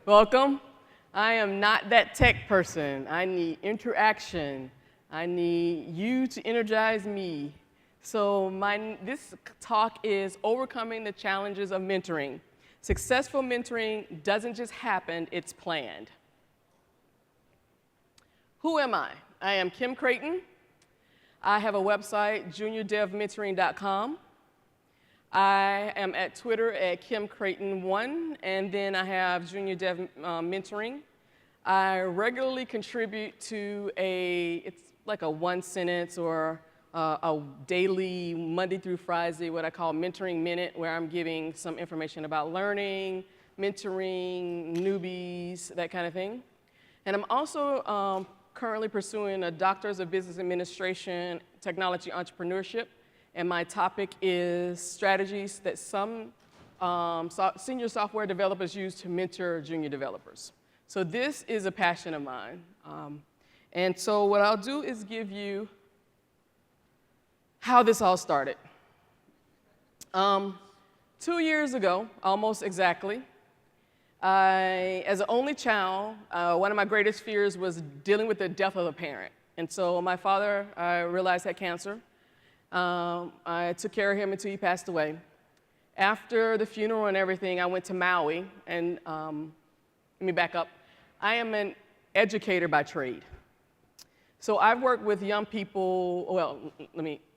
Welcome. I am not that tech person. I need interaction. I need you to energize me. So this talk is overcoming the challenges of mentoring. Successful mentoring doesn't just happen, it's planned. Who am I? I am Kim Crayton. I have a website, juniordevmentoring.com. I am at Twitter at KimCrayton1, and then I have Junior Dev Mentoring. I regularly contribute to it's like a one sentence or a daily Monday through Friday, what I call Mentoring Minute, where I'm giving some information about learning, mentoring, newbies, that kind of thing. And I'm also currently pursuing a Doctorate of Business Administration, Technology Entrepreneurship. And my topic is strategies that some senior software developers use to mentor junior developers. So this is a passion of mine. And so what I'll do is give you how this all started. 2 years ago, almost exactly, as an only child, one of my greatest fears was dealing with the death of a parent. And so my father, I realized, had cancer. I took care of him until he passed away. After the funeral and everything, I went to Maui, and let me back up. I am an educator by trade. So I've worked with young people,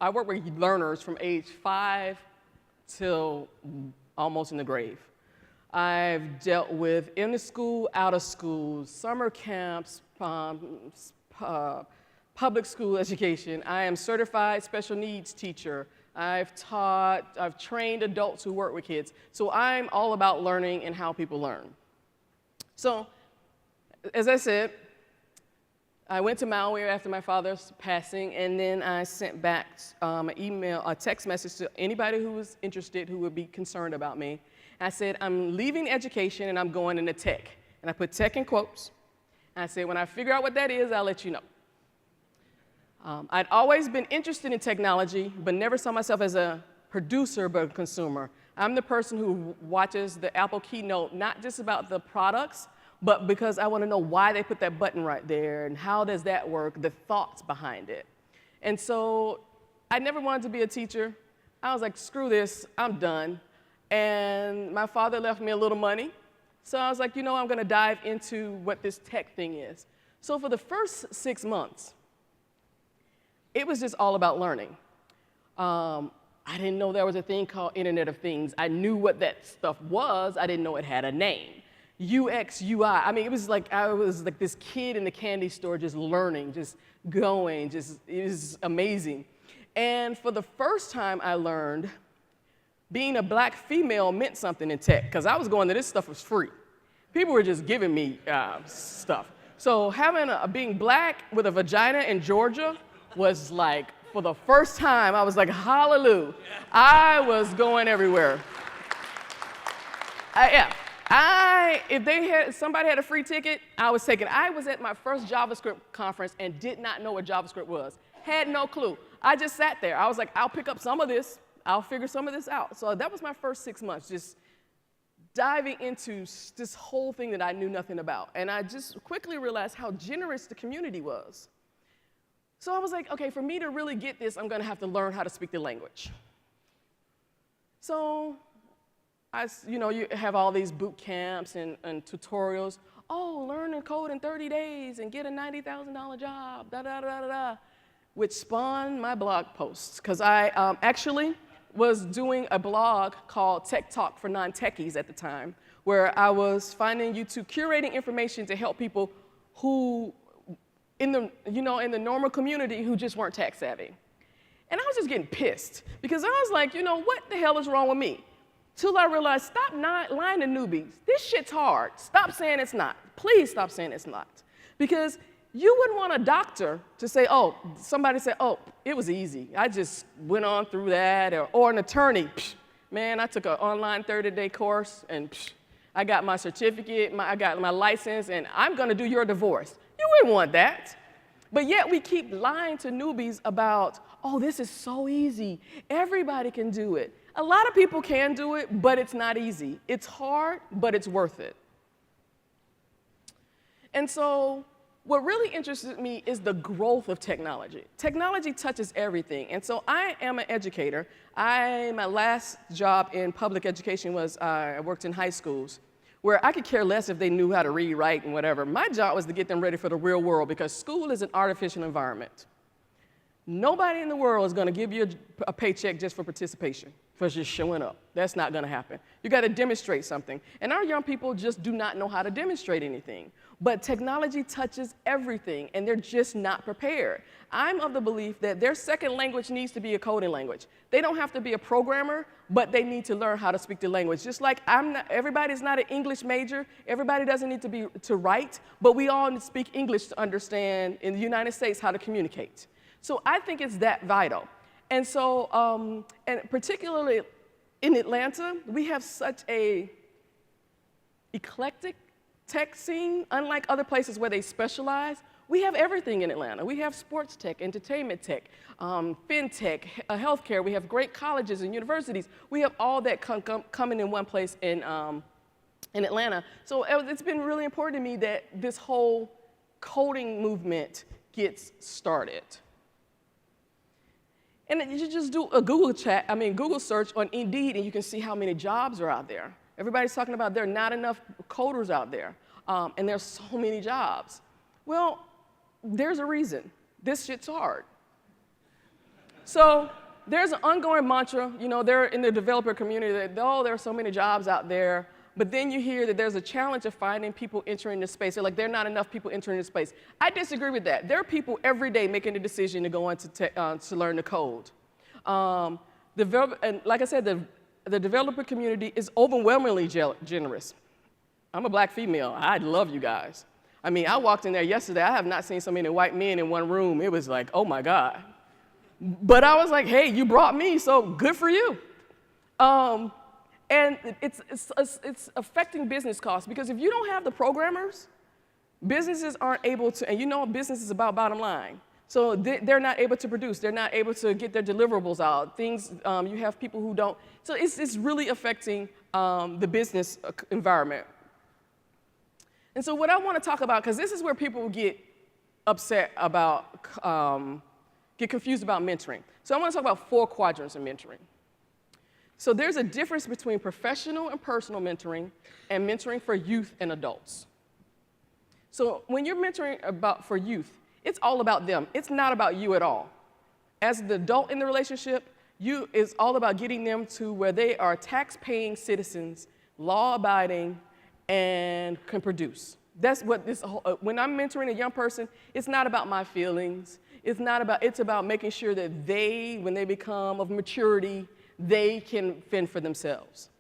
I work with learners from age 5 till almost in the grave. I've dealt with in the school, out of school, summer camps, public school education. I am certified special needs teacher. I've trained adults who work with kids. So I'm all about learning and how people learn. So, as I said, I went to Maui after my father's passing, and then I sent back a text message to anybody who was interested, who would be concerned about me. I said, I'm leaving education and I'm going into tech. And I put tech in quotes. And I said, when I figure out what that is, I'll let you know. I'd always been interested in technology, but never saw myself as a producer, but a consumer. I'm the person who watches the Apple keynote, not just about the products, but because I want to know why they put that button right there, and how does that work, the thoughts behind it. And so I never wanted to be a teacher. I was like, screw this, I'm done. And my father left me a little money. So I was like, you know, I'm going to dive into what this tech thing is. So for the first 6 months, it was just all about learning. I didn't know there was a thing called Internet of Things. I knew what that stuff was. I didn't know it had a name. UX, UI. I mean, it was like I was like this kid in the candy store just learning, just going, it was amazing. And for the first time I learned being a black female meant something in tech, because I was going to this stuff was free. People were just giving me stuff. So being black with a vagina in Georgia was like, for the first time, I was like, hallelujah. I was going everywhere. If somebody had a free ticket, I was taking it. I was at my first JavaScript conference and did not know what JavaScript was. Had no clue. I just sat there. I was like, I'll pick up some of this. I'll figure some of this out. So that was my first 6 months, just diving into this whole thing that I knew nothing about. And I just quickly realized how generous the community was. So I was like, okay, for me to really get this, I'm going to have to learn how to speak the language. So you have all these boot camps and tutorials. Oh, learn and code in 30 days and get a $90,000 job, da-da-da-da-da, which spawned my blog posts. Because I actually was doing a blog called Tech Talk for Non-Techies at the time, where I was finding YouTube curating information to help people who in the normal community who just weren't tech savvy. And I was just getting pissed because I was like, what the hell is wrong with me? Till I realized, stop lying to newbies. This shit's hard. Stop saying it's not. Please stop saying it's not. Because you wouldn't want a doctor to say, somebody said, it was easy. I just went on through that. Or an attorney, man, I took an online 30-day course and I got my certificate, I got my license, and I'm gonna do your divorce. You wouldn't want that. But yet we keep lying to newbies about, this is so easy. Everybody can do it. A lot of people can do it, but it's not easy. It's hard, but it's worth it. And so what really interested me is the growth of technology. Technology touches everything. And so I am an educator. My last job in public education was I worked in high schools, where I could care less if they knew how to read, write, and whatever. My job was to get them ready for the real world, because school is an artificial environment. Nobody in the world is going to give you a paycheck just for participation, for just showing up. That's not going to happen. You got to demonstrate something. And our young people just do not know how to demonstrate anything. But technology touches everything, and they're just not prepared. I'm of the belief that their second language needs to be a coding language. They don't have to be a programmer, but they need to learn how to speak the language. Just like everybody's not an English major, everybody doesn't need to write, but we all need to speak English to understand, in the United States, how to communicate. So I think it's that vital. And so, and particularly in Atlanta, we have such a eclectic tech scene. Unlike other places where they specialize, we have everything in Atlanta. We have sports tech, entertainment tech, fintech, healthcare. We have great colleges and universities. We have all that coming in one place in Atlanta. So it's been really important to me that this whole coding movement gets started. And you just do a Google search on Indeed, and you can see how many jobs are out there. Everybody's talking about there are not enough coders out there, and there's so many jobs. Well, there's a reason. This shit's hard. So there's an ongoing mantra, they're in the developer community that, oh, there are so many jobs out there. But then you hear that there's a challenge of finding people entering the space. They're like, there are not enough people entering the space. I disagree with that. There are people every day making the decision to go into to learn the code. And like I said, the developer community is overwhelmingly generous. I'm a black female. I love you guys. I mean, I walked in there yesterday. I have not seen so many white men in one room. It was like, oh my God. But I was like, hey, you brought me, so good for you. And it's affecting business costs, because if you don't have the programmers, businesses aren't able to, and business is about bottom line. So they're not able to produce. They're not able to get their deliverables out. You have people who don't. So it's really affecting the business environment. And so what I want to talk about, because this is where people get upset about, get confused about mentoring. So I want to talk about 4 quadrants of mentoring. So there's a difference between professional and personal mentoring and mentoring for youth and adults. So when you're mentoring for youth, it's all about them. It's not about you at all. As the adult in the relationship, it's all about getting them to where they are tax-paying citizens, law-abiding, and can produce. That's what when I'm mentoring a young person, it's not about my feelings. It's about making sure that when they become of maturity, they can fend for themselves.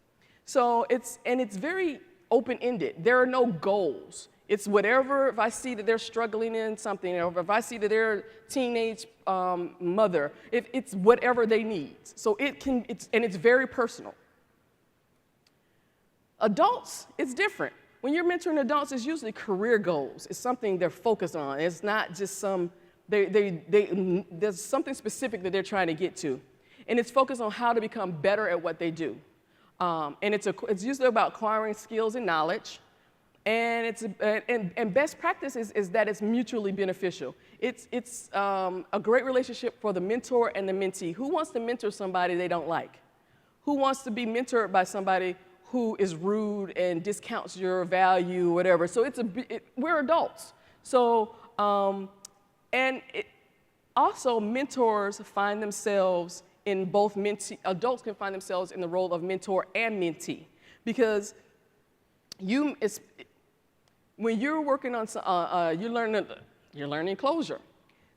So it's very open-ended. There are no goals. It's whatever, if I see that they're struggling in something, or if I see that they're a teenage mother, it's whatever they need. So it's very personal. Adults, it's different. When you're mentoring adults, it's usually career goals. It's something they're focused on. It's not just there's something specific that they're trying to get to. And it's focused on how to become better at what they do. And it's usually about acquiring skills and knowledge. And best practice is that it's mutually beneficial. It's a great relationship for the mentor and the mentee. Who wants to mentor somebody they don't like? Who wants to be mentored by somebody who is rude and discounts your value, whatever? So we're adults. So, also mentors find themselves in both adults can find themselves in the role of mentor and mentee, because when you're working on, you're learning closure.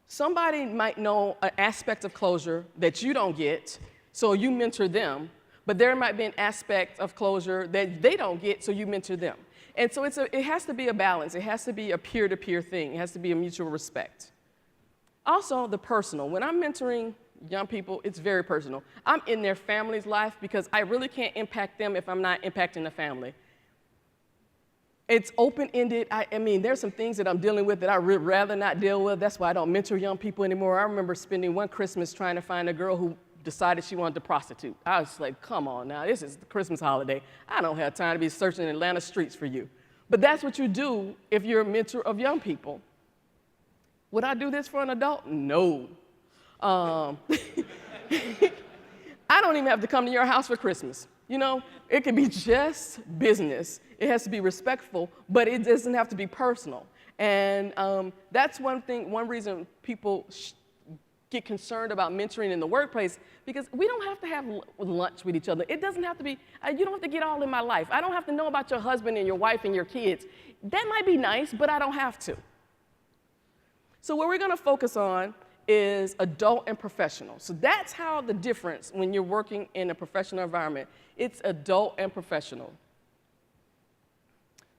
Somebody might know an aspect of closure that you don't get, so you mentor them, but there might be an aspect of closure that they don't get, so you mentor them. And so it has to be a balance. It has to be a peer-to-peer thing. It has to be a mutual respect. Also, the personal. When I'm mentoring young people, it's very personal. I'm in their family's life because I really can't impact them if I'm not impacting the family. It's open-ended. I mean, there's some things that I'm dealing with that I would rather not deal with. That's why I don't mentor young people anymore. I remember spending one Christmas trying to find a girl who decided she wanted to prostitute. I was like, come on now, this is the Christmas holiday. I don't have time to be searching Atlanta streets for you. But that's what you do if you're a mentor of young people. Would I do this for an adult? No. I don't even have to come to your house for Christmas. You know, it can be just business. It has to be respectful, but it doesn't have to be personal. And that's one reason people get concerned about mentoring in the workplace, because we don't have to have lunch with each other. It doesn't have to be, you don't have to get all in my life. I don't have to know about your husband and your wife and your kids. That might be nice, but I don't have to. So what we're going to focus on is adult and professional. So that's how the difference when you're working in a professional environment. It's adult and professional.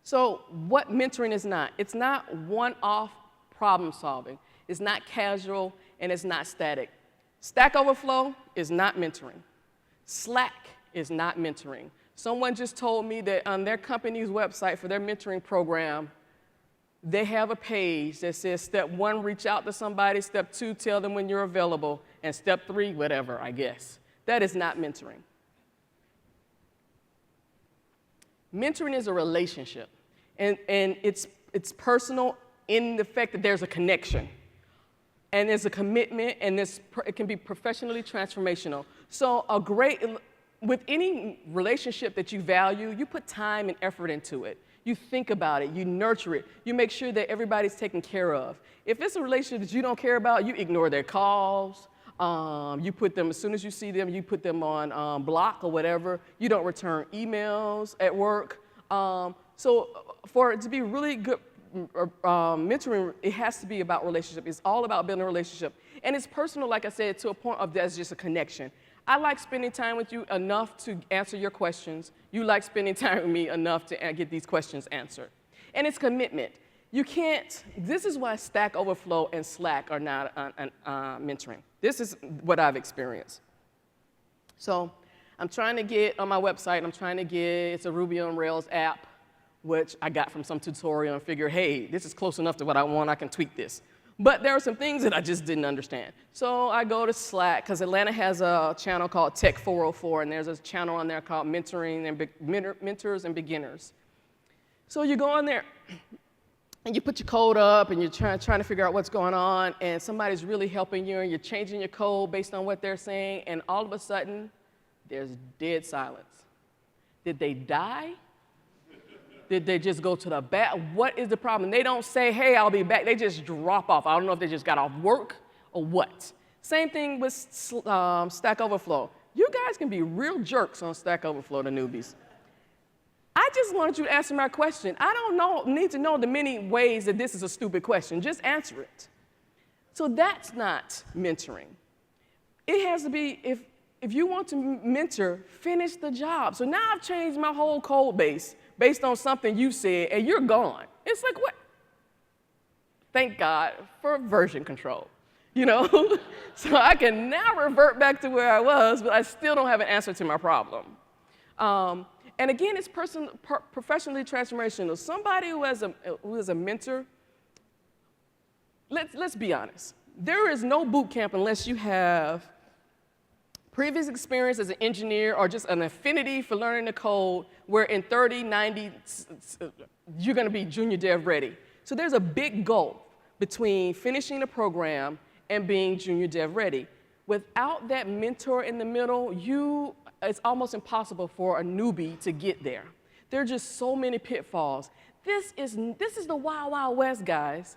So what mentoring is not, it's not one-off problem solving. It's not casual, and it's not static. Stack Overflow is not mentoring. Slack is not mentoring. Someone just told me that on their company's website for their mentoring program, they have a page that says step 1, reach out to somebody, step 2, tell them when you're available, and step 3, whatever, I guess. That is not mentoring. Mentoring is a relationship, and it's personal in the fact that there's a connection, and there's a commitment, and it can be professionally transformational. So with any relationship that you value, you put time and effort into it. You think about it, you nurture it, you make sure that everybody's taken care of. If it's a relationship that you don't care about, you ignore their calls, you put them, as soon as you see them, you put them on block or whatever. You don't return emails at work. So for it to be really good mentoring, it has to be about relationship. It's all about building a relationship. And it's personal, like I said, to a point of that's just a connection. I like spending time with you enough to answer your questions. You like spending time with me enough to get these questions answered. And it's commitment. You can't, this is why Stack Overflow and Slack are not mentoring. This is what I've experienced. So I'm trying to get on my website, it's a Ruby on Rails app, which I got from some tutorial and figured, hey, this is close enough to what I want, I can tweak this. But there are some things that I just didn't understand. So I go to Slack, because Atlanta has a channel called Tech 404, and there's a channel on there called Mentoring and Mentors and Beginners. So you go on there, and you put your code up, and you're trying to figure out what's going on, and somebody's really helping you, and you're changing your code based on what they're saying, and all of a sudden, there's dead silence. Did they die? Did they just go to the back? What is the problem? They don't say, hey, I'll be back. They just drop off. I don't know if they just got off work or what. Same thing with Stack Overflow. You guys can be real jerks on Stack Overflow to newbies. I just wanted you to answer my question. I don't need to know the many ways that this is a stupid question. Just answer it. So that's not mentoring. It has to be, if you want to mentor, finish the job. So now I've changed my whole code base based on something you said, and you're gone. It's like, what? Thank God for version control, you know? So I can now revert back to where I was, but I still don't have an answer to my problem. And again, it's professionally transformational. Somebody who is a mentor, let's be honest. There is no boot camp unless you have previous experience as an engineer or just an affinity for learning the code, where in 30, 90, you're going to be junior dev ready. So there's a big gulf between finishing the program and being junior dev ready. Without that mentor in the middle, it's almost impossible for a newbie to get there. There are just so many pitfalls. This is the Wild Wild West, guys.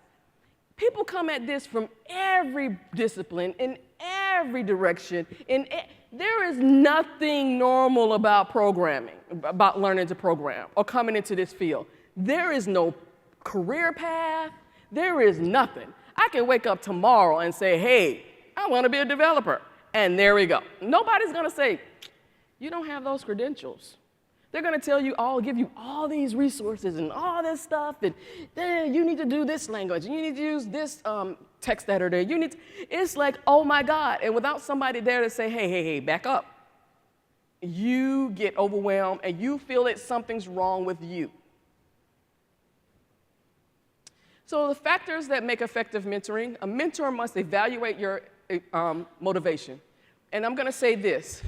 People come at this from every discipline, in every direction. There is nothing normal about programming, about learning to program or coming into this field. There is no career path. There is nothing. I can wake up tomorrow and say, hey, I want to be a developer. And there we go. Nobody's going to say, you don't have those credentials. They're going to tell you give you all these resources and all this stuff, and then you need to do this language, and you need to use this text editor. It's like, oh my God. And without somebody there to say, hey, back up, you get overwhelmed and you feel that something's wrong with you. So the factors that make effective mentoring, a mentor must evaluate your motivation. And I'm going to say this.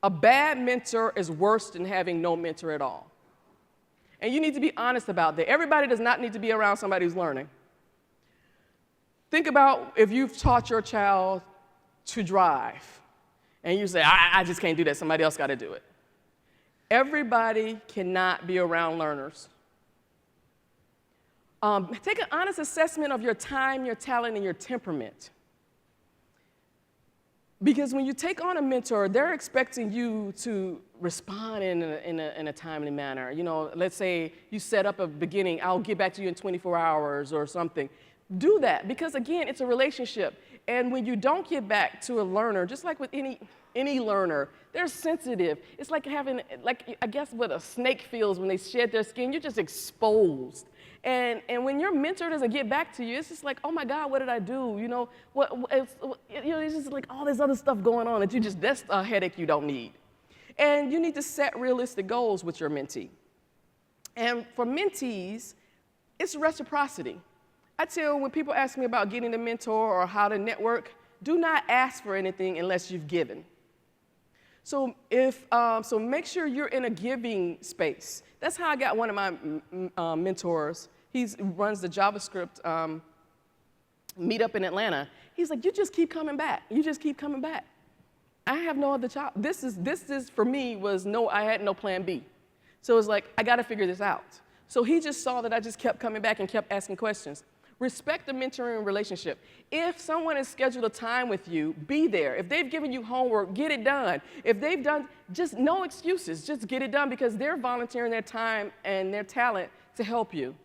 A bad mentor is worse than having no mentor at all. And you need to be honest about that. Everybody does not need to be around somebody who's learning. Think about if you've taught your child to drive, and you say, I just can't do that, somebody else got to do it. Everybody cannot be around learners. Take an honest assessment of your time, your talent, and your temperament. Because when you take on a mentor, they're expecting you to respond in a timely manner. You know, let's say you set up a beginning, I'll get back to you in 24 hours or something. Do that, because again, it's a relationship. And when you don't get back to a learner, just like with any learner, they're sensitive. It's like having, I guess what a snake feels when they shed their skin, you're just exposed. And when your mentor doesn't get back to you, it's just like, oh my God, what did I do? You know, it's just like all this other stuff going on that that's a headache you don't need. And you need to set realistic goals with your mentee. And for mentees, it's reciprocity. I tell when people ask me about getting a mentor or how to network, do not ask for anything unless you've given. So so make sure you're in a giving space. That's how I got one of my mentors. He runs the JavaScript meetup in Atlanta. He's like, you just keep coming back. You just keep coming back. I have no other job. This is for me I had no plan B. So it's like, I got to figure this out. So he just saw that I just kept coming back and kept asking questions. Respect the mentoring relationship. If someone has scheduled a time with you, be there. If they've given you homework, get it done. If they've done, just no excuses, just get it done because they're volunteering their time and their talent to help you.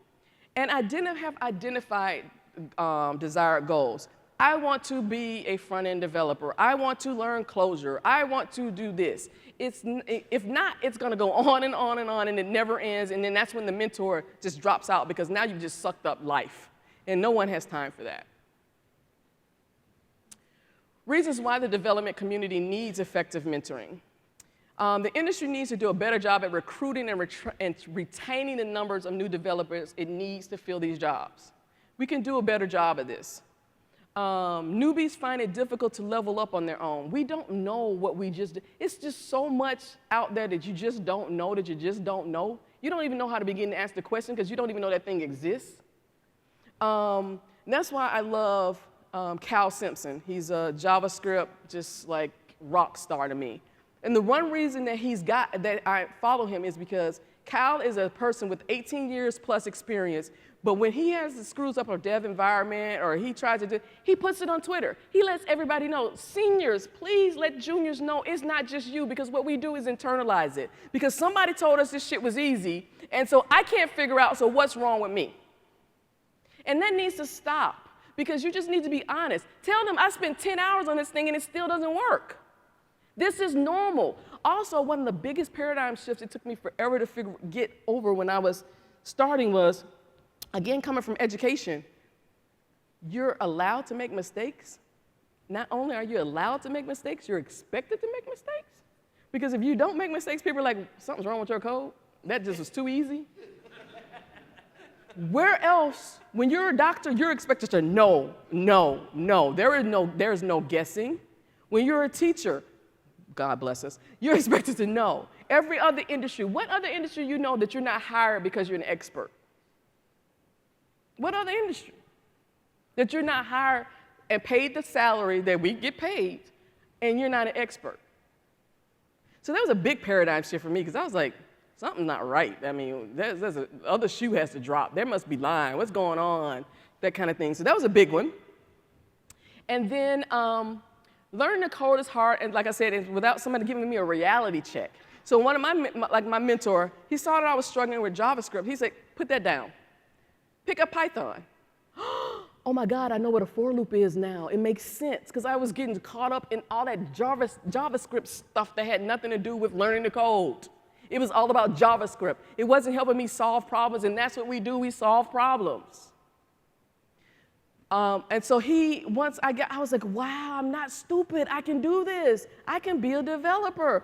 And have identified desired goals. I want to be a front-end developer. I want to learn Clojure. I want to do this. If not, it's going to go on and on and on, and it never ends, and then that's when the mentor just drops out because now you've just sucked up life. And no one has time for that. Reasons why the development community needs effective mentoring. The industry needs to do a better job at recruiting and retaining the numbers of new developers it needs to fill these jobs. We can do a better job of this. Newbies find it difficult to level up on their own. We don't know what we just did. It's just so much out there that you just don't know, that you just don't know. You don't even know how to begin to ask the question because you don't even know that thing exists. That's why I love Cal Simpson. He's a JavaScript, just like rock star to me. And the one reason that I follow him is because Cal is a person with 18 years plus experience, but when he screws up a dev environment or he tries to he puts it on Twitter. He lets everybody know, seniors, please let juniors know it's not just you, because what we do is internalize it. Because somebody told us this shit was easy, and so I can't figure out, so what's wrong with me? And that needs to stop, because you just need to be honest. Tell them I spent 10 hours on this thing and it still doesn't work. This is normal. Also, one of the biggest paradigm shifts it took me forever to get over when I was starting was, again, coming from education, you're allowed to make mistakes. Not only are you allowed to make mistakes, you're expected to make mistakes. Because if you don't make mistakes, people are like, something's wrong with your code. That just was too easy. Where else, when you're a doctor, you're expected to know. There is no guessing. When you're a teacher, God bless us, you're expected to know. Every other industry, what other industry you know that you're not hired because you're an expert? What other industry? That you're not hired and paid the salary that we get paid, and you're not an expert. So that was a big paradigm shift for me, because I was like, something's not right. I mean, there's other shoe has to drop. There must be lying. What's going on? That kind of thing. So that was a big one. And then learning to code is hard, and like I said, without somebody giving me a reality check. So one of my mentor, he saw that I was struggling with JavaScript. He said, put that down. Pick up Python. Oh my God, I know what a for loop is now. It makes sense, because I was getting caught up in all that JavaScript stuff that had nothing to do with learning to code. It was all about JavaScript. It wasn't helping me solve problems, and that's what we do, we solve problems. And so I was like, wow, I'm not stupid, I can do this. I can be a developer.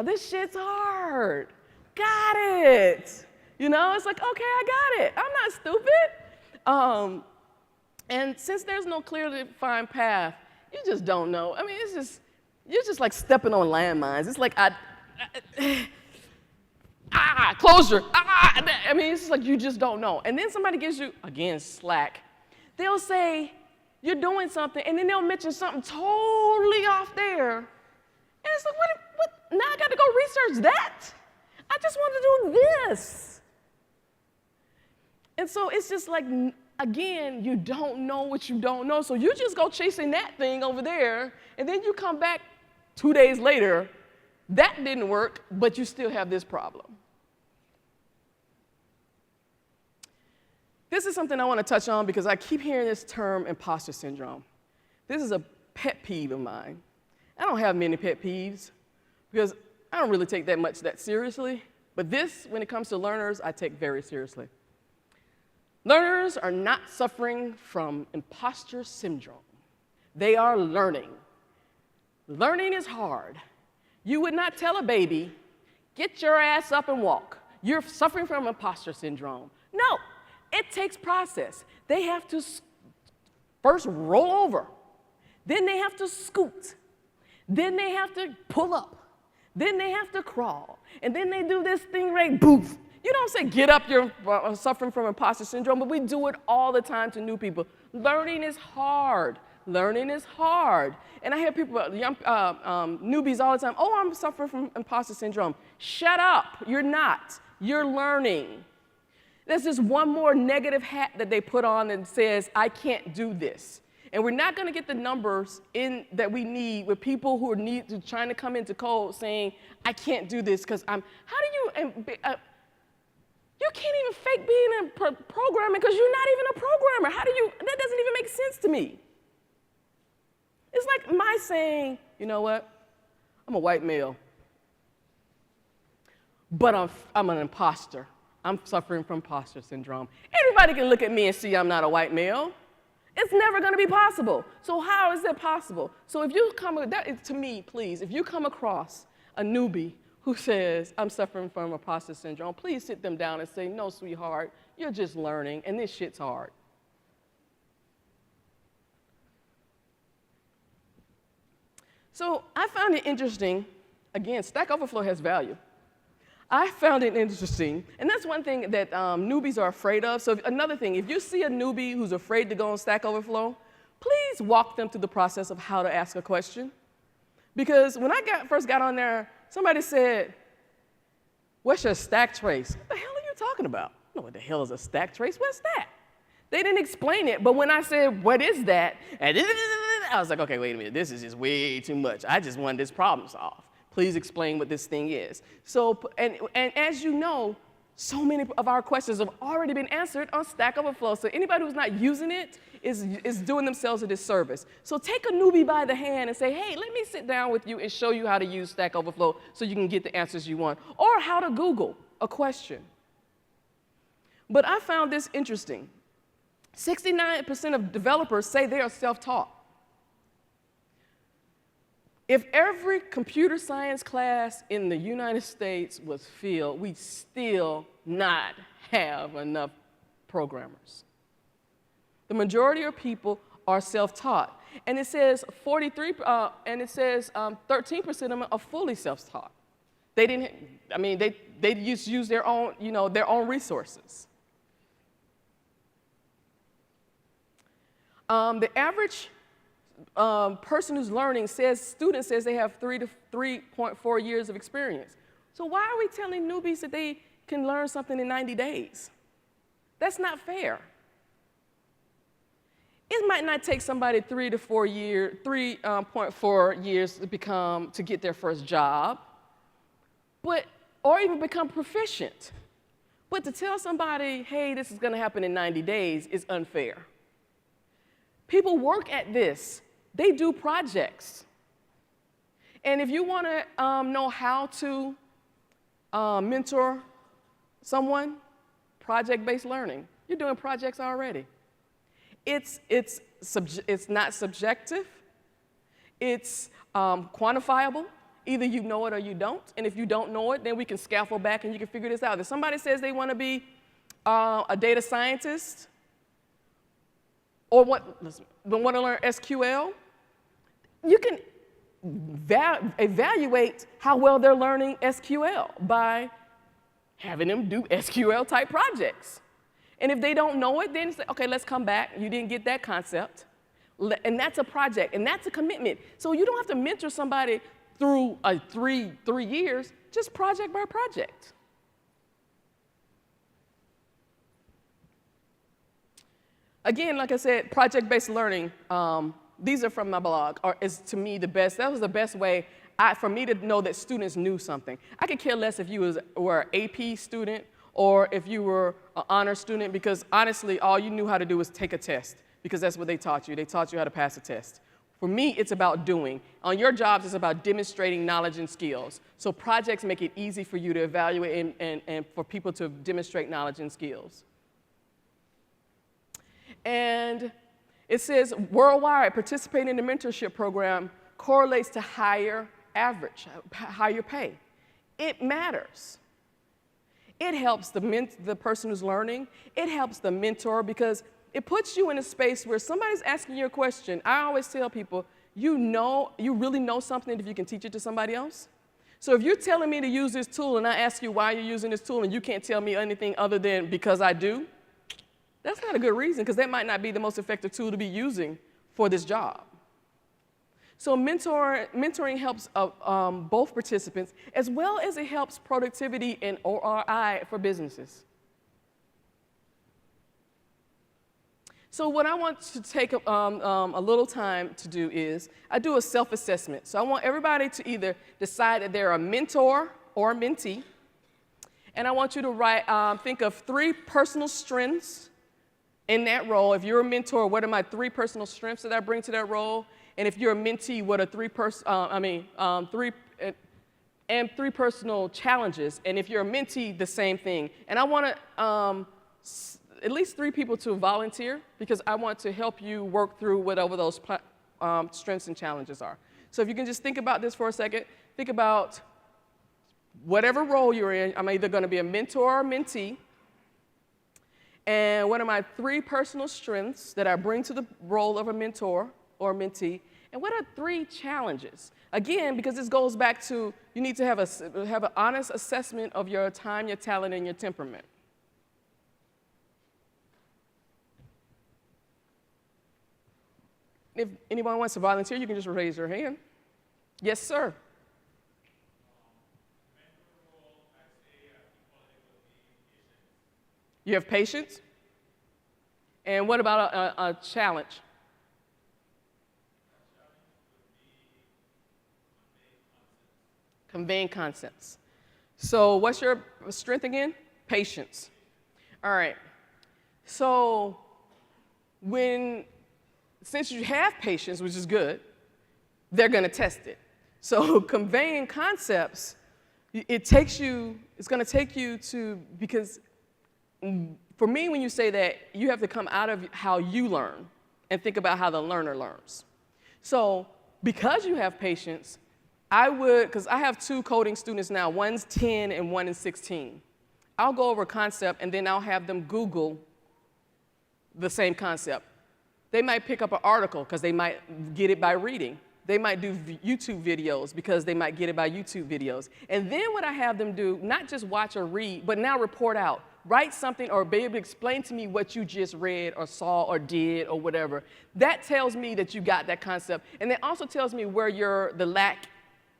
This shit's hard. Got it. You know, it's like, okay, I got it. I'm not stupid. And since there's no clearly defined path, you just don't know. I mean, you're just like stepping on landmines. It's like, closure, I mean, it's like you just don't know. And then somebody gives you, again, slack. They'll say, you're doing something, and then they'll mention something totally off there. And it's like, what? Now I got to go research that? I just want to do this. And so it's just like, again, you don't know what you don't know. So you just go chasing that thing over there, and then you come back 2 days later, that didn't work, but you still have this problem. This is something I want to touch on because I keep hearing this term, impostor syndrome. This is a pet peeve of mine. I don't have many pet peeves because I don't really take that seriously. But this, when it comes to learners, I take very seriously. Learners are not suffering from impostor syndrome. They are learning. Learning is hard. You would not tell a baby, get your ass up and walk. You're suffering from impostor syndrome. No, it takes process. They have to first roll over. Then they have to scoot. Then they have to pull up. Then they have to crawl. And then they do this thing right, boof. You don't say, get up, you're suffering from imposter syndrome, but we do it all the time to new people. Learning is hard. Learning is hard. And I hear people, young newbies all the time, oh, I'm suffering from imposter syndrome. Shut up, you're not. You're learning. There's just one more negative hat that they put on that says, I can't do this. And we're not going to get the numbers in that we need with people who are trying to come into code saying, I can't do this because how do you, you can't even fake being in programming because you're not even a programmer. That doesn't even make sense to me. It's like my saying, you know what, I'm a white male, but I'm an imposter. I'm suffering from imposter syndrome. Everybody can look at me and see I'm not a white male. It's never going to be possible. So how is that possible? So if you to me, please, if you come across a newbie who says, I'm suffering from imposter syndrome, please sit them down and say, no, sweetheart, you're just learning, and this shit's hard. So I found it interesting, again, Stack Overflow has value. I found it interesting, and that's one thing that newbies are afraid of. So another thing, if you see a newbie who's afraid to go on Stack Overflow, please walk them through the process of how to ask a question. Because when I first got on there, somebody said, what's your stack trace? What the hell are you talking about? I don't know what the hell is a stack trace. What's that? They didn't explain it, but when I said, what is that? And I was like, okay, wait a minute, this is just way too much. I just want this problem solved. Please explain what this thing is. So, and as you know, so many of our questions have already been answered on Stack Overflow. So anybody who's not using it is doing themselves a disservice. So take a newbie by the hand and say, hey, let me sit down with you and show you how to use Stack Overflow so you can get the answers you want, or how to Google a question. But I found this interesting. 69% of developers say they are self-taught. If every computer science class in the United States was filled, we'd still not have enough programmers. The majority of people are self-taught, and it says 13% of them are fully self-taught. They didn't. I mean, they just use their own, their own resources. The average person who's learning student says they have 3 to 3.4 years of experience. So why are we telling newbies that they can learn something in 90 days? That's not fair. It might not take somebody 3.4 years to get their first job, or even become proficient. But to tell somebody, hey, this is going to happen in 90 days is unfair. People work at this. They do projects. And if you want to know how to mentor someone, project-based learning. You're doing projects already. It's not subjective. It's quantifiable. Either you know it or you don't. And if you don't know it, then we can scaffold back and you can figure this out. If somebody says they want to be a data scientist, or want to learn SQL, you can evaluate how well they're learning SQL by having them do SQL type projects. And if they don't know it, then say, okay, let's come back. You didn't get that concept. And that's a project, and that's a commitment. So you don't have to mentor somebody through three years, just project by project. Again, like I said, project-based learning, these are from my blog, is to me the best. That was the best way for me to know that students knew something. I could care less if you were an AP student or if you were an honor student, because honestly, all you knew how to do was take a test, because that's what they taught you. They taught you how to pass a test. For me, it's about doing. On your jobs, it's about demonstrating knowledge and skills. So projects make it easy for you to evaluate and for people to demonstrate knowledge and skills. And it says, worldwide, participating in the mentorship program correlates to higher pay. It matters. It helps the person who's learning. It helps the mentor, because it puts you in a space where somebody's asking you a question. I always tell people, you really know something if you can teach it to somebody else. So if you're telling me to use this tool and I ask you why you're using this tool and you can't tell me anything other than because I do, that's not a good reason, because that might not be the most effective tool to be using for this job. So mentoring helps both participants, as well as it helps productivity and ROI for businesses. So what I want to take a little time to do is, I do a self-assessment. So I want everybody to either decide that they're a mentor or a mentee, and I want you to think of 3 personal strengths in that role. If you're a mentor, what are my 3 personal strengths that I bring to that role? And if you're a mentee, what are 3 personal challenges? And if you're a mentee, the same thing. And I want to at least 3 people to volunteer, because I want to help you work through whatever those strengths and challenges are. So if you can just think about this for a second, think about whatever role you're in. I'm either going to be a mentor or mentee. And what are my 3 personal strengths that I bring to the role of a mentor or mentee? And what are 3 challenges? Again, because this goes back to, you need to have an honest assessment of your time, your talent, and your temperament. If anyone wants to volunteer, you can just raise your hand. Yes, sir. You have patience? And what about a challenge? Conveying concepts. So what's your strength again? Patience. All right. So since you have patience, which is good, they're going to test it. So conveying concepts, it's going to take you to, because for me, when you say that, you have to come out of how you learn and think about how the learner learns. So because you have patience, because I have 2 coding students now, one's 10 and one is 16. I'll go over a concept and then I'll have them Google the same concept. They might pick up an article because they might get it by reading. They might do YouTube videos because they might get it by YouTube videos. And then what I have them do, not just watch or read, but now report out. Write something or be able to explain to me what you just read or saw or did or whatever. That tells me that you got that concept. And that also tells me where the lack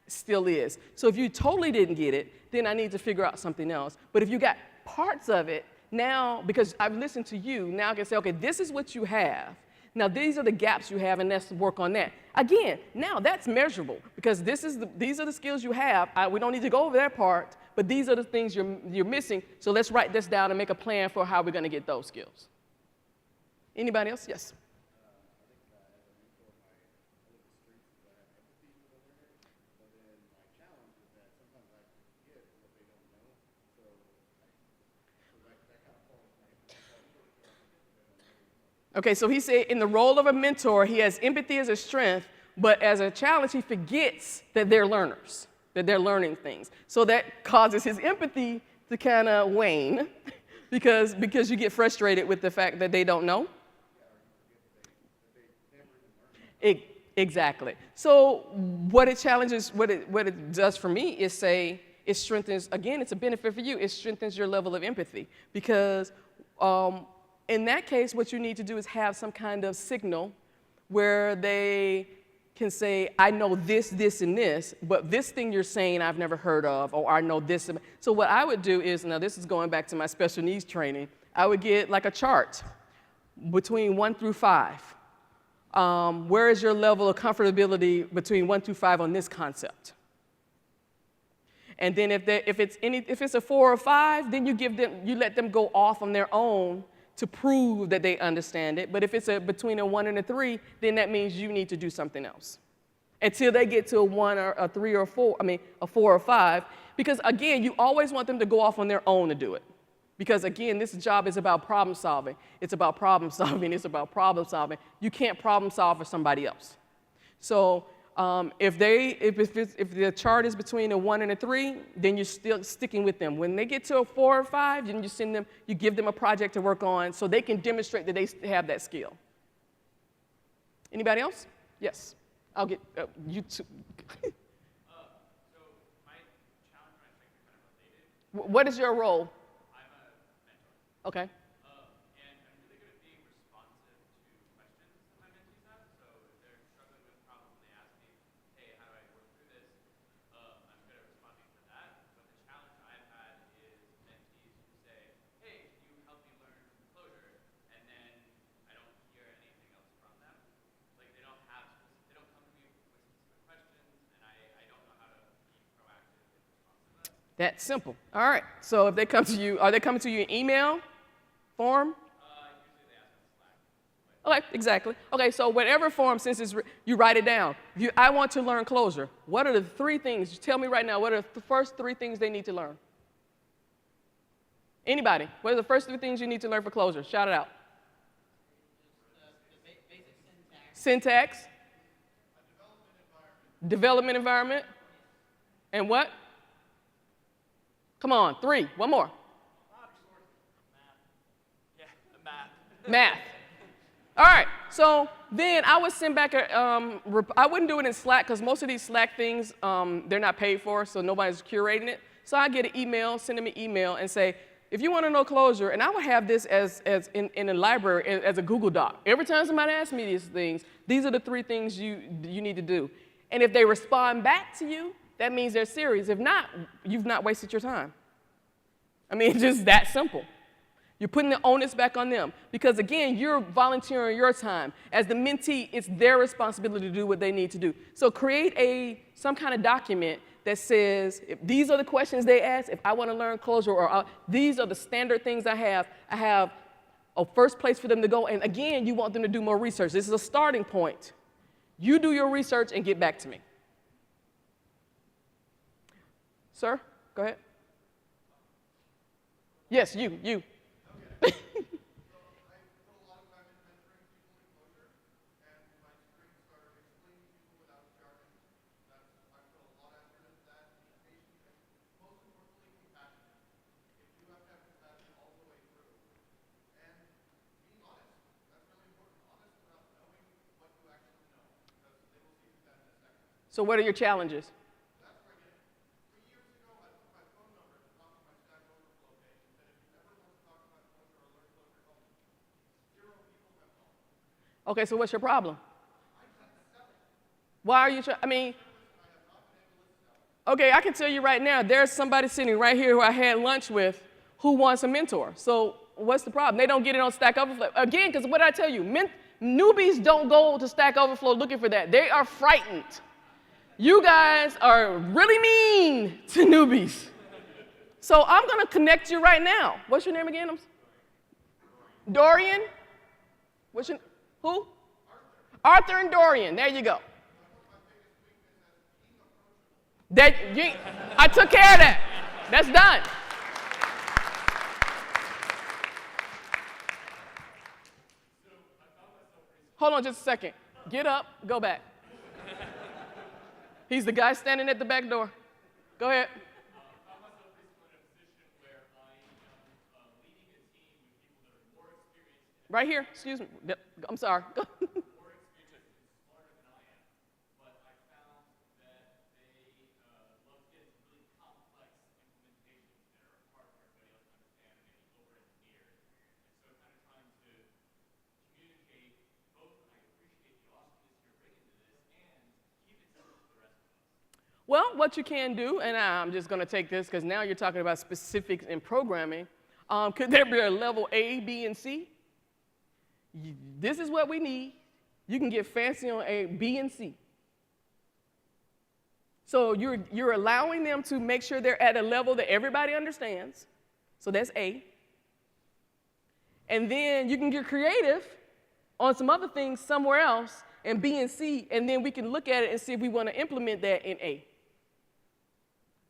still is. So if you totally didn't get it, then I need to figure out something else. But if you got parts of it, now, because I've listened to you, now I can say, okay, this is what you have. Now, these are the gaps you have, and let's work on that. Again, now that's measurable, because these are the skills you have. We don't need to go over that part, but these are the things you're missing. So let's write this down and make a plan for how we're going to get those skills. Anybody else? Yes. Okay, so he said in the role of a mentor, he has empathy as a strength, but as a challenge, he forgets that they're learners, that they're learning things. So that causes his empathy to kind of wane because you get frustrated with the fact that they don't know. Exactly. So what it challenges, what it does for me is say, it strengthens, again, it's a benefit for you. It strengthens your level of empathy because in that case, what you need to do is have some kind of signal where they can say, I know this, this, and this, but this thing you're saying I've never heard of, or I know this. So what I would do is, now this is going back to my special needs training, I would get like a chart between 1 through 5. Where is your level of comfortability between 1 through 5 on this concept? And then if it's a 4 or 5, then you let them go off on their own to prove that they understand it. But if it's between a 1 and a 3, then that means you need to do something else until they get to a 1 or a 3 or 4, a 4 or 5. Because again, you always want them to go off on their own to do it. Because again, this job is about problem solving. It's about problem solving. It's about problem solving. You can't problem solve for somebody else. So if the chart is between a 1 and a 3, then you're still sticking with them. When they get to a 4 or 5, then you give them a project to work on so they can demonstrate that they have that skill. Anybody else? Yes. I'll get you two. So my challenge and my strength are kind of related. What is your role? I'm a mentor. Okay. And I'm really good at being responsive to questions that my mentees have. So if they're struggling with a problem and they ask me, hey, how do I work through this? I'm good at responding to that. But the challenge I've had is mentees who say, hey, can you help me learn closure? And then I don't hear anything else from them. Like they don't come to me with specific questions, and I don't know how to be proactive in response to that. That's simple. All right. So if they come to you, are they coming to you in email form? Usually they ask on Slack. Okay, exactly. Okay, so whatever form, since you write it down. I want to learn closure. What are the 3 things? Tell me right now, what are the first 3 things they need to learn? Anybody? What are the first 3 things you need to learn for closure? Shout it out. The basic Syntax. Development environment. And what? Come on, 3. One more. Math. All right, so then I would send back I wouldn't do it in Slack because most of these Slack things, they're not paid for, so nobody's curating it. So I get an email, send them an email and say, if you want to know closure, and I would have this as in a library as a Google Doc. Every time somebody asks me these things, these are the 3 things you need to do. And if they respond back to you, that means they're serious. If not, you've not wasted your time. I mean, it's just that simple. You're putting the onus back on them because, again, you're volunteering your time. As the mentee, it's their responsibility to do what they need to do. So create some kind of document that says, if these are the questions they ask, if I want to learn closure, or these are the standard things I have a first place for them to go. And, again, you want them to do more research. This is a starting point. You do your research and get back to me. Sir, go ahead. Yes, you. Okay. So I put a lot of time in mentoring people in closure, and my strengths are explaining people without jargon. I put a lot of effort into that, being patient, and most importantly, compassionate. If you have to have compassion all the way through. And being honest, that's really important. Honest about knowing what you actually know, because they will see through that in a second. So what are your challenges? That's where I get it. 3 years ago, I put my phone number at the top of my Stack Overflow page and said, if you ever want to talk about closure or learn closure, call me. 0 people have called. Okay, so what's your problem? Why are you trying? I mean, okay, I can tell you right now, there's somebody sitting right here who I had lunch with who wants a mentor. So what's the problem? They don't get it on Stack Overflow. Again, because what did I tell you? Newbies don't go to Stack Overflow looking for that. They are frightened. You guys are really mean to newbies. So I'm going to connect you right now. What's your name again? Dorian? Who? Arthur and Dorian. There you go. I took care of that. That's done. Hold on just a second. Get up, go back. He's the guy standing at the back door. Go ahead. I found myself recently in a position where I am leading a team with people that are more experienced. Right here, excuse me. I'm sorry. More experienced and smarter than I am, but I found that they love to get into really complex Well, what you can do, and I'm just going to take this because now you're talking about specifics in programming. Could there be a level A, B, and C? This is what we need. You can get fancy on A, B, and C. So you're allowing them to make sure they're at a level that everybody understands. So that's A. And then you can get creative on some other things somewhere else in B and C, and then we can look at it and see if we want to implement that in A.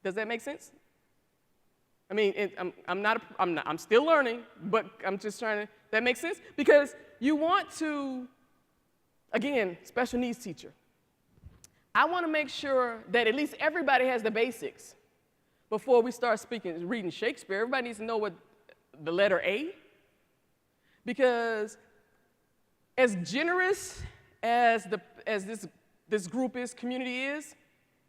Does that make sense? I mean, I'm still learning, but I'm just trying to, that makes sense? Because you want to, again, special needs teacher. I want to make sure that at least everybody has the basics before we start reading Shakespeare. Everybody needs to know what the letter A, because as generous as this group is, community is,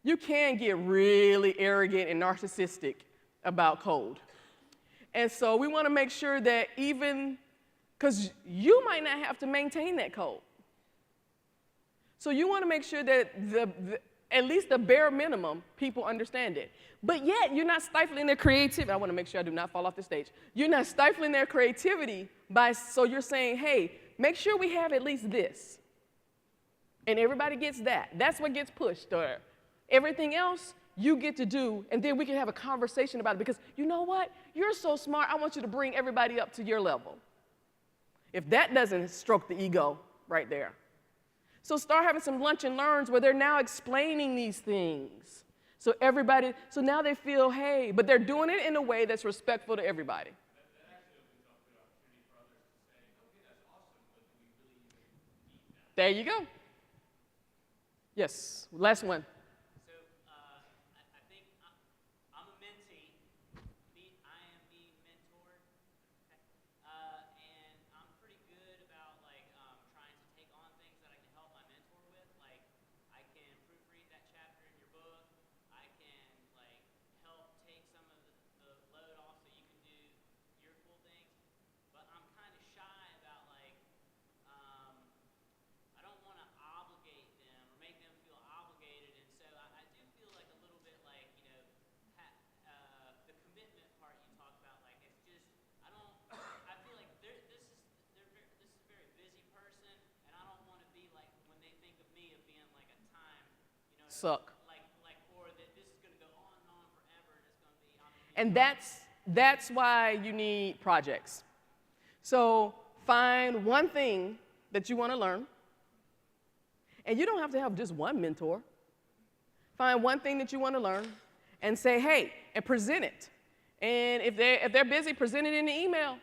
you can get really arrogant and narcissistic about code. And so we want to make sure that even, because you might not have to maintain that code. So you want to make sure that at least the bare minimum, people understand it. But yet, you're not stifling their creativity. I want to make sure I do not fall off the stage. You're not stifling their creativity so you're saying, hey, make sure we have at least this. And everybody gets that. That's what gets pushed. Or everything else, you get to do, and then we can have a conversation about it. Because you know what? You're so smart, I want you to bring everybody up to your level. If that doesn't stroke the ego right there. So start having some lunch and learns where they're now explaining these things. So now they feel, hey, but they're doing it in a way that's respectful to everybody. That actually opens up the opportunity for others to say, okay, that's awesome, but do we really even need that? There you go. Yes, last one. So I think I'm a mentee. I am being mentored, and I'm pretty good about trying to take on things that I can help my mentor with. Like I can proofread that chapter in your book. I can help take some of the load off so you can do your cool things. But I'm kind of shy about I don't want to obligate them or make them feel obligated, and so I do feel like a little bit the commitment part you talk about. It's just I feel like this is a very busy person, and I don't want to be when they think of me of being a time, Suck. Or that this is going to go on and on forever, and it's going to be. And that's why you need projects. So find one thing that you want to learn. And you don't have to have just one mentor. Find one thing that you want to learn and say, hey, and present it. And if they're busy, present it in the email.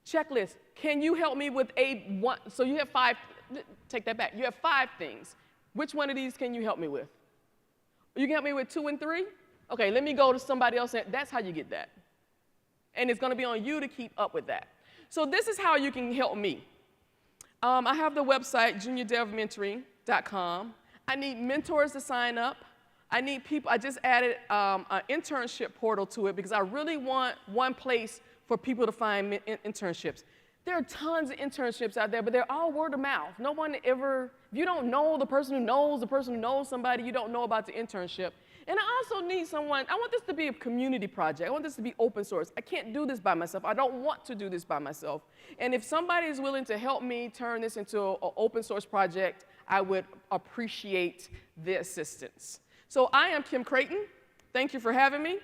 Checklist. Can you help me with one? So you have 5, take that back. You have 5 things. Which one of these can you help me with? You can help me with 2 and 3? Okay, let me go to somebody else. That's how you get that. And it's going to be on you to keep up with that. So this is how you can help me. I have the website, juniordevmentoring.com. I need mentors to sign up. I need people. I just added an internship portal to it because I really want one place for people to find internships. There are tons of internships out there, but they're all word of mouth. No one ever, if you don't know the person who knows somebody, you don't know about the internship. And I also need someone, I want this to be a community project. I want this to be open source. I can't do this by myself. I don't want to do this by myself. And if somebody is willing to help me turn this into an open source project, I would appreciate the assistance. So I am Kim Crayton. Thank you for having me.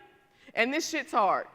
And this shit's hard.